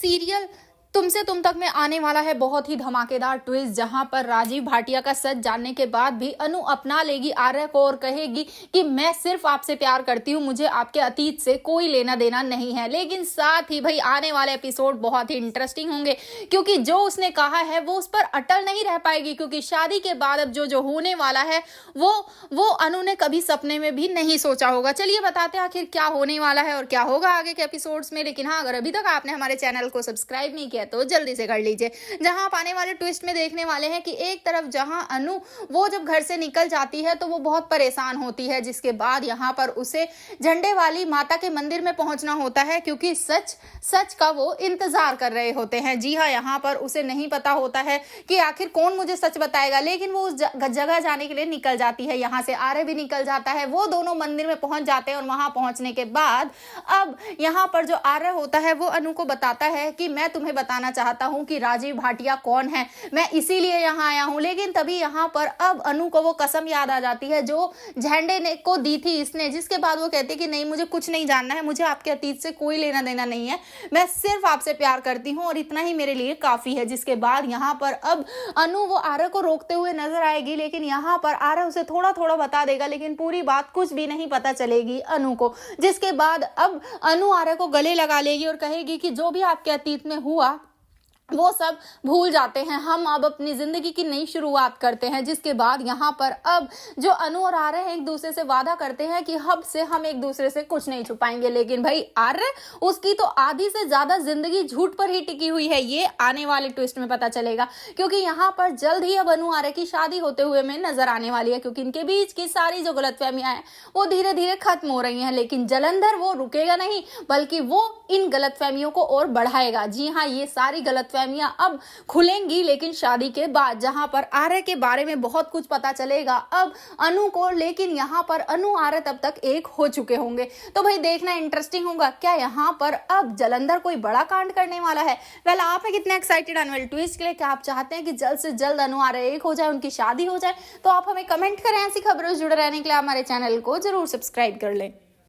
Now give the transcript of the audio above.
Serial तुमसे तुम तक में आने वाला है बहुत ही धमाकेदार ट्विस्ट, जहां पर राजीव भाटिया का सच जानने के बाद भी अनु अपना लेगी आर्य को और कहेगी कि मैं सिर्फ आपसे प्यार करती हूं, मुझे आपके अतीत से कोई लेना देना नहीं है। लेकिन साथ ही भाई आने वाले एपिसोड बहुत ही इंटरेस्टिंग होंगे, क्योंकि जो उसने कहा है वो उस पर अटल नहीं रह पाएगी, क्योंकि शादी के बाद अब जो जो होने वाला है वो अनु ने कभी सपने में भी नहीं सोचा होगा। चलिए बताते हैं आखिर क्या होने वाला है और क्या होगा आगे के एपिसोड्स में। लेकिन हाँ, अगर अभी तक आपने हमारे चैनल को सब्सक्राइब नहीं किया तो जल्दी से कर लीजिए। जहां आप आने वाले ट्विस्ट में देखने वाले हैं कि एक तरफ जहां अनु वो जब घर से निकल जाती है तो वो बहुत परेशान होती है, जिसके बाद यहाँ पर उसे झंडे वाली माता के मंदिर में पहुंचना होता है, क्योंकि सच का वो इंतजार कर रहे होते हैं। जी हाँ, यहाँ पर उसे नहीं पता होता है कि आखिर कौन मुझे सच बताएगा, लेकिन वो उस जगह जाने के लिए निकल जाती है। यहाँ से आर्य भी निकल जाता है, वो दोनों मंदिर में पहुंच जाते हैं और वहां पहुंचने के बाद अब यहाँ पर जो आर्य होता है वो अनु को बताता है कि मैं तुम्हें बताना चाहता हूं कि राजीव भाटिया कौन है, मैं इसीलिए यहां आया हूं। लेकिन तभी यहां पर अब अनु को वो कसम याद आ जाती है जो झंडे ने को दी थी इसने, जिसके बाद वो कहती है कि नहीं, मुझे कुछ नहीं जानना है, मुझे आपके अतीत से कोई लेना देना नहीं है, मैं सिर्फ आपसे प्यार करती हूं और इतना ही मेरे लिए काफी है। जिसके बाद यहाँ पर अब अनु वो आर्य को रोकते हुए नजर आएगी, लेकिन यहाँ पर आर्य उसे थोड़ा थोड़ा बता देगा, लेकिन पूरी बात कुछ भी नहीं पता चलेगी अनु को। जिसके बाद अब अनु आर्य को गले लगा लेगी और कहेगी कि जो भी आपके अतीत में हुआ वो सब भूल जाते हैं, हम अब अपनी जिंदगी की नई शुरुआत करते हैं। जिसके बाद यहाँ पर अब जो अनु और आर्य हैं एक दूसरे से वादा करते हैं कि अब से हम एक दूसरे से कुछ नहीं छुपाएंगे। लेकिन भाई आर्य, उसकी तो आधी से ज्यादा जिंदगी झूठ पर ही टिकी हुई है, ये आने वाले ट्विस्ट में पता चलेगा, क्योंकि यहाँ पर जल्द ही अब अनु आर्य की शादी होते हुए में नजर आने वाली है, क्योंकि इनके बीच की सारी जो गलतफहमियां हैं वो धीरे धीरे खत्म हो रही हैं। लेकिन जलंधर वो रुकेगा नहीं, बल्कि वो इन गलतफहमियों को और बढ़ाएगा। जी हाँ, ये सारी गलतफहमियां अब खुलेंगी, लेकिन शादी के बाद, जहां पर आर्य के बारे में बहुत कुछ पता चलेगा अब अनु को। लेकिन यहाँ पर अनु आर्य तब तक एक हो चुके होंगे, तो भाई देखना इंटरेस्टिंग होगा, क्या यहाँ पर अब जलंधर कोई बड़ा कांड करने वाला है। वेल, आप हैं कितने एक्साइटेड आने वाले ट्विस्ट के लिए? क्या आप चाहते हैं कि जल्द से जल्द अनु आर्य एक हो जाए, उनकी शादी हो जाए? तो आप हमें कमेंट करें। ऐसी खबरों से जुड़े रहने के लिए हमारे चैनल को जरूर सब्सक्राइब कर लें।